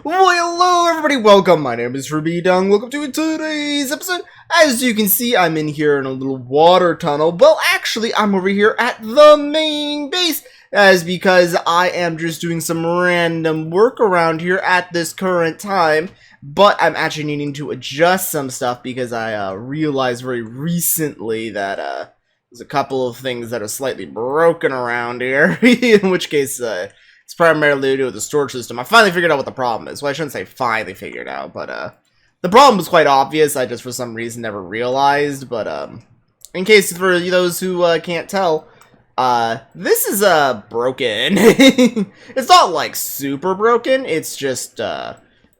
Well, hello everybody, welcome, my name is Rubydung, welcome to today's episode. As you can see, I'm in here in a little water tunnel. Well, actually, I'm over here at the main base, as because I am just doing some random work around here at this current time. But I'm actually needing to adjust some stuff because I realized very recently that there's a couple of things that are slightly broken around here, in which case it's primarily to do with the storage system. I finally figured out what the problem is. Well, I shouldn't say finally figured out, but the problem was quite obvious. I just, for some reason, never realized. But in case for those who can't tell, this is broken. It's not like super broken. It's just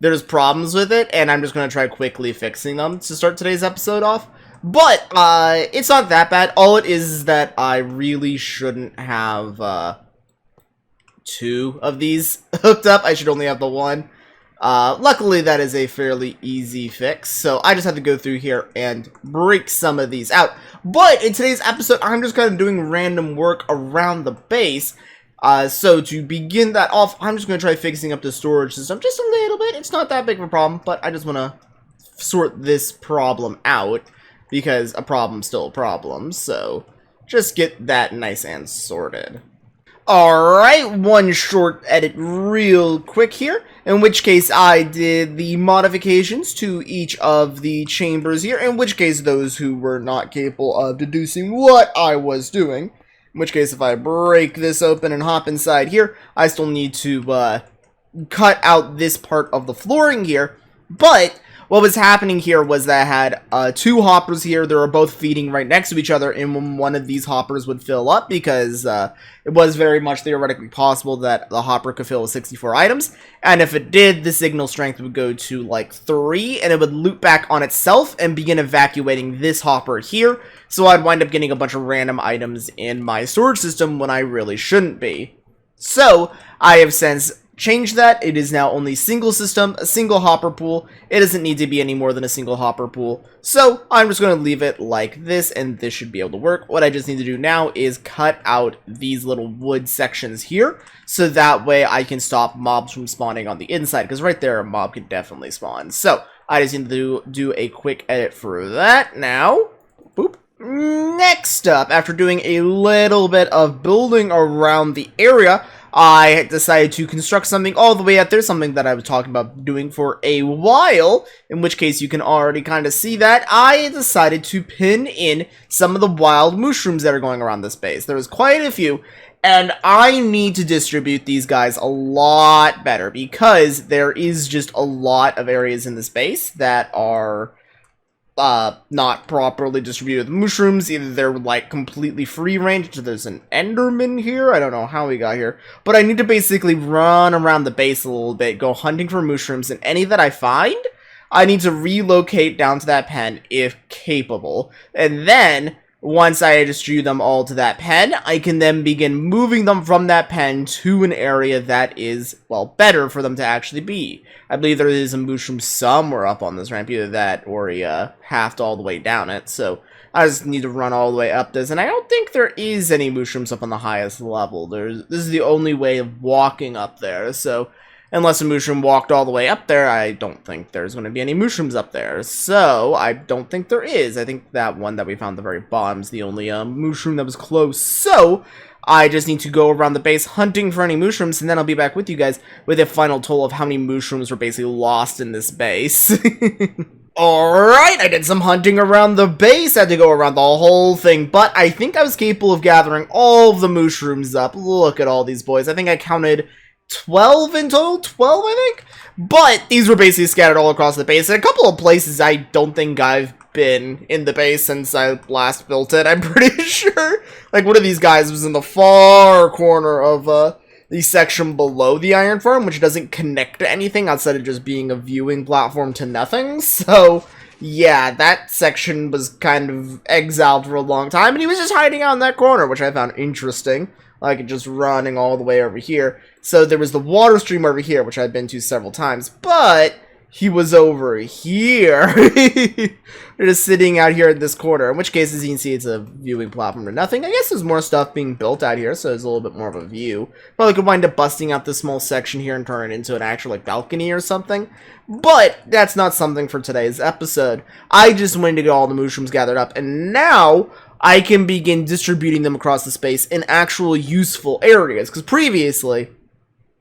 there's problems with it, and I'm just gonna try quickly fixing them to start today's episode off. But it's not that bad. All it is that I really shouldn't have two of these hooked up. I should only have the one. Luckily, that is a fairly easy fix, so I just have to go through here and break some of these out. But in today's episode, I'm just kind of doing random work around the base. So to begin that off, I'm just going to try fixing up the storage system just a little bit. It's not that big of a problem, but I just want to sort this problem out, because a problem's still a problem, so just get that nice and sorted. Alright, one short edit real quick here, in which case I did the modifications to each of the chambers here, in which case those who were not capable of deducing what I was doing, in which case if I break this open and hop inside here, I still need to cut out this part of the flooring here. But what was happening here was that I had two hoppers here. They were both feeding right next to each other, and when one of these hoppers would fill up, because it was very much theoretically possible that the hopper could fill with 64 items, and if it did, the signal strength would go to like 3, and it would loop back on itself and begin evacuating this hopper here, so I'd wind up getting a bunch of random items in my storage system when I really shouldn't be. So I have since changed that. It is now only single system, a single hopper pool. It doesn't need to be any more than a single hopper pool. So I'm just going to leave it like this, and this should be able to work. What I just need to do now is cut out these little wood sections here, so that way I can stop mobs from spawning on the inside, because right there a mob can definitely spawn. So I just need to do a quick edit for that now. Boop. Next up, after doing a little bit of building around the area, I decided to construct something all the way out there, something that I was talking about doing for a while, in which case you can already kind of see that. I decided to pin in some of the wild mushrooms that are going around this base. There was quite a few, and I need to distribute these guys a lot better, because there is just a lot of areas in this base that are not properly distributed with mushrooms. Either they're like completely free range, there's an enderman here, I don't know how we got here, but I need to basically run around the base a little bit, go hunting for mushrooms, and any that I find, I need to relocate down to that pen if capable, and then once I distribute them all to that pen, I can then begin moving them from that pen to an area that is, well, better for them to actually be. I believe there is a mushroom somewhere up on this ramp, either that or he halved all the way down it, so I just need to run all the way up this, and I don't think there is any mushrooms up on the highest level. This is the only way of walking up there, so unless a mushroom walked all the way up there, I don't think there's going to be any mushrooms up there. So, I don't think there is. I think that one that we found at the very bottom is the only mushroom that was close. So, I just need to go around the base hunting for any mushrooms, and then I'll be back with you guys with a final total of how many mushrooms were basically lost in this base. Alright, I did some hunting around the base. I had to go around the whole thing, but I think I was capable of gathering all of the mushrooms up. Look at all these boys. I think I counted 12 in total? 12, I think? But these were basically scattered all across the base. In a couple of places I don't think I've been in the base since I last built it, I'm pretty sure. Like, one of these guys was in the far corner of the section below the iron farm, which doesn't connect to anything outside of just being a viewing platform to nothing. So, yeah, that section was kind of exiled for a long time, and he was just hiding out in that corner, which I found interesting. Like, just running all the way over here. So there was the water stream over here, which I've been to several times, but he was over here. They're just sitting out here in this corner. In which case, as you can see, it's a viewing platform or nothing. I guess there's more stuff being built out here, so there's a little bit more of a view. Probably could wind up busting out this small section here and turn it into an actual like balcony or something. But that's not something for today's episode. I just wanted to get all the mushrooms gathered up, and now I can begin distributing them across the space in actual useful areas. Because previously,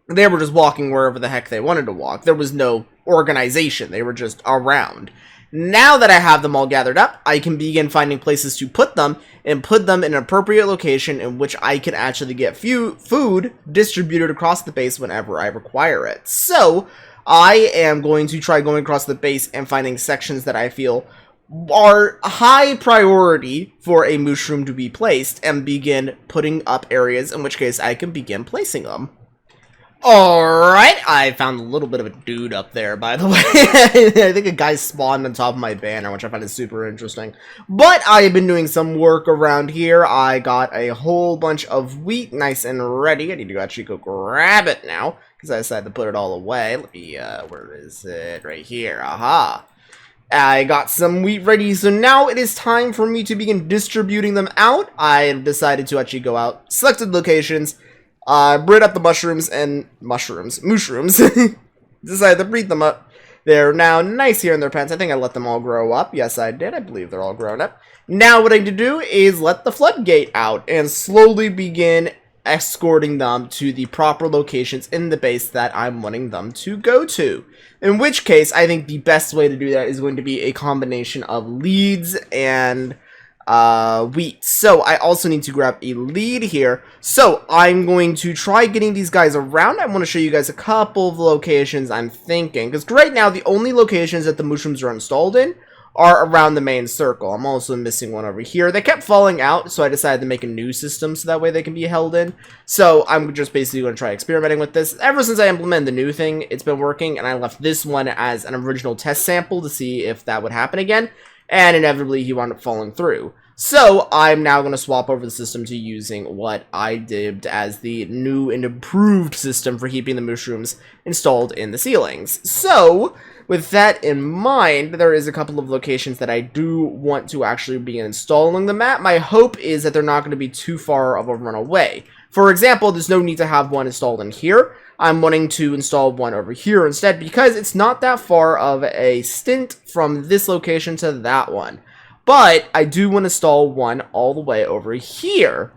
they were just walking wherever the heck they wanted to walk. There was no organization. They were just around. Now that I have them all gathered up, I can begin finding places to put them and put them in an appropriate location in which I can actually get food distributed across the base whenever I require it. So, I am going to try going across the base and finding sections that I feel are high priority for a mushroom to be placed and begin putting up areas in which case I can begin placing them. Alright, I found a little bit of a dude up there, by the way. I think a guy spawned on top of my banner, which I find is super interesting. But I have been doing some work around here. I got a whole bunch of wheat nice and ready. I need to actually go grab it now, because I decided to put it all away. Let me, where is it? Right here. Aha. I got some wheat ready, so now it is time for me to begin distributing them out. I decided to actually go out, selected locations, breed up the mushrooms, decided to breed them up. They're now nice here in their pens. I think I let them all grow up. Yes, I did. I believe they're all grown up. Now what I need to do is let the floodgate out and slowly begin escorting them to the proper locations in the base that I'm wanting them to go to. In which case, I think the best way to do that is going to be a combination of leads and wheat. So I also need to grab a lead here. So I'm going to try getting these guys around. I want to show you guys a couple of locations I'm thinking, because right now the only locations that the mushrooms are installed in are around the main circle. I'm also missing one over here. They kept falling out, so I decided to make a new system so that way they can be held in. So I'm just basically going to try experimenting with this. Ever since I implemented the new thing, it's been working, and I left this one as an original test sample to see if that would happen again, and inevitably he wound up falling through. So I'm now going to swap over the system to using what I dubbed as the new and improved system for keeping the mushrooms installed in the ceilings. So with that in mind, there is a couple of locations that I do want to actually be installing them at. My hope is that they're not going to be too far of a run away. For example, there's no need to have one installed in here. I'm wanting to install one over here instead because it's not that far of a stint from this location to that one. But I do want to install one all the way over here,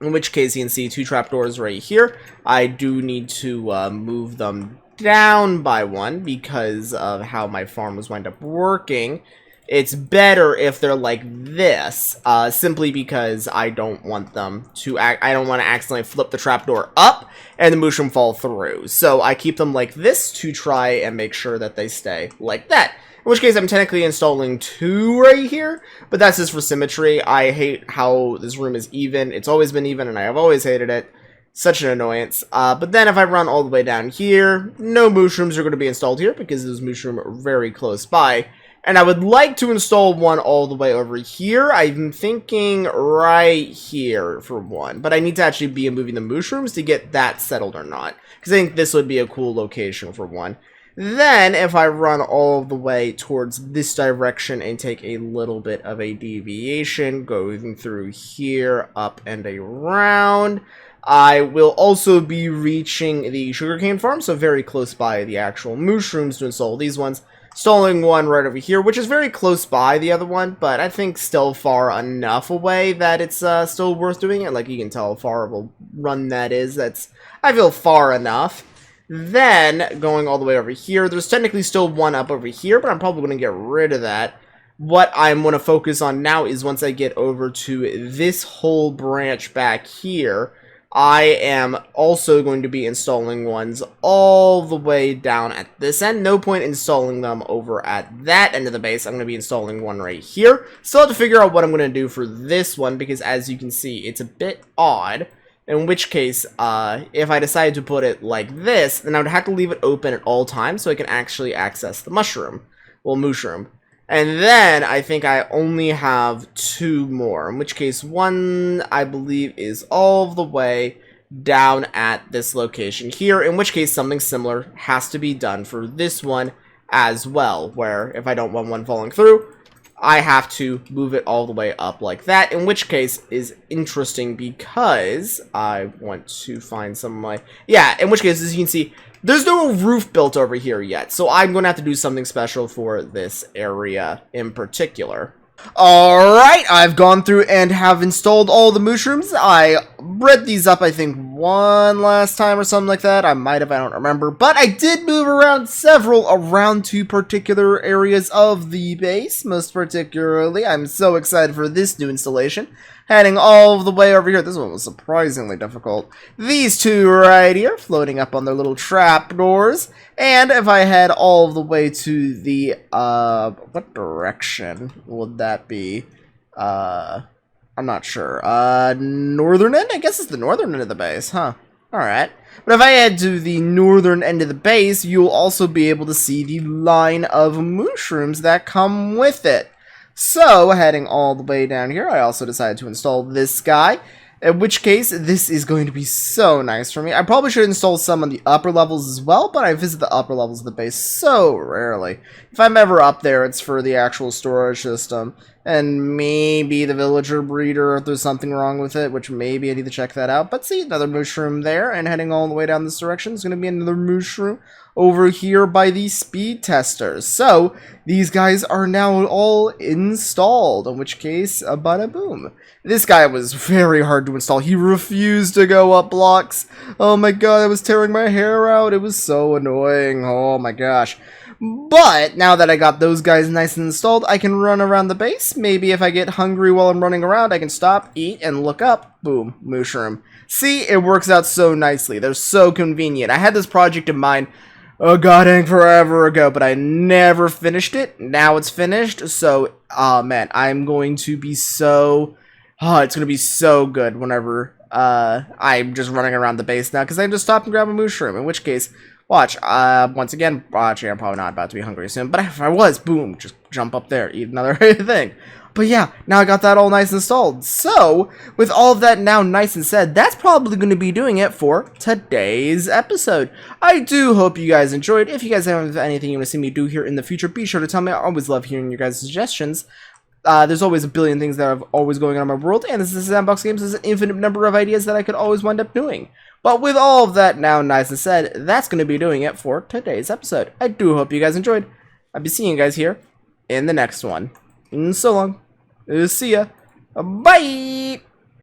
in which case you can see two trapdoors right here. I do need to move them down by one because of how my farm was wind up working. It's better if they're like this, simply because I don't want them to I don't want to accidentally flip the trapdoor up and the mushroom fall through. So I keep them like this to try and make sure that they stay like that. In which case, I'm technically installing two right here, but that's just for symmetry. I hate how this room is even. It's always been even, and I have always hated it. Such an annoyance. But then if I run all the way down here, no mushrooms are going to be installed here because those mushrooms are very close by. And I would like to install one all the way over here. I'm thinking right here for one, but I need to actually be moving the mushrooms to get that settled or not, because I think this would be a cool location for one. Then, if I run all the way towards this direction and take a little bit of a deviation, going through here, up and around, I will also be reaching the sugarcane farm, so very close by the actual mushrooms to install these ones. Installing one right over here, which is very close by the other one, but I think still far enough away that it's still worth doing it. Like, you can tell how far of a run that is. I feel far enough. Then, going all the way over here, there's technically still one up over here, but I'm probably going to get rid of that. What I'm going to focus on now is once I get over to this whole branch back here, I am also going to be installing ones all the way down at this end. No point installing them over at that end of the base. I'm going to be installing one right here. Still have to figure out what I'm going to do for this one, because as you can see, it's a bit odd. In which case, if I decide to put it like this, then I would have to leave it open at all times so I can actually access the mushroom. And then, I think I only have two more, in which case one, I believe, is all the way down at this location here, in which case something similar has to be done for this one as well, where if I don't want one falling through, I have to move it all the way up like that, in which case is interesting because I want to find some of my... Yeah, in which case, as you can see, there's no roof built over here yet, so I'm going to have to do something special for this area in particular. Alright, I've gone through and have installed all the mushrooms. I bred these up, I think, one last time or something like that. I might have, I don't remember. But I did move around several around to particular areas of the base. Most particularly, I'm so excited for this new installation. Heading all the way over here. This one was surprisingly difficult. These two right here, floating up on their little trapdoors. And if I head all the way to the, what direction would that be? I'm not sure. Northern end? I guess it's the northern end of the base, huh? Alright. But if I head to the northern end of the base, you'll also be able to see the line of mushrooms that come with it. So, heading all the way down here, I also decided to install this guy, in which case, this is going to be so nice for me. I probably should install some on the upper levels as well, but I visit the upper levels of the base so rarely. If I'm ever up there, it's for the actual storage system, and maybe the villager breeder if there's something wrong with it, which maybe I need to check that out. But see, another mushroom there, and heading all the way down this direction is going to be another mushroom over here by the speed testers. So, these guys are now all installed, in which case, bada boom. This guy was very hard to install. He refused to go up blocks. Oh my god, I was tearing my hair out. It was so annoying. Oh my gosh. But, now that I got those guys nice and installed, I can run around the base. Maybe if I get hungry while I'm running around, I can stop, eat, and look up. Boom, mushroom. See, it works out so nicely. They're so convenient. I had this project in mind, oh god dang, forever ago, but I never finished it. Now it's finished, so, man, I'm going to be so... it's going to be so good whenever I'm just running around the base now, because I can just stop and grab a mushroom, in which case, watch, once again, actually, I'm probably not about to be hungry soon, but if I was, boom, just jump up there, eat another thing. But yeah, now I got that all nice installed. So, with all of that now nice and said, that's probably going to be doing it for today's episode. I do hope you guys enjoyed. If you guys have anything you want to see me do here in the future, be sure to tell me. I always love hearing your guys' suggestions. There's always a billion things that are always going on in my world, and this is Sandbox Games. There's an infinite number of ideas that I could always wind up doing. But with all of that now nice and said, that's going to be doing it for today's episode. I do hope you guys enjoyed. I'll be seeing you guys here in the next one. So long. See ya. Bye!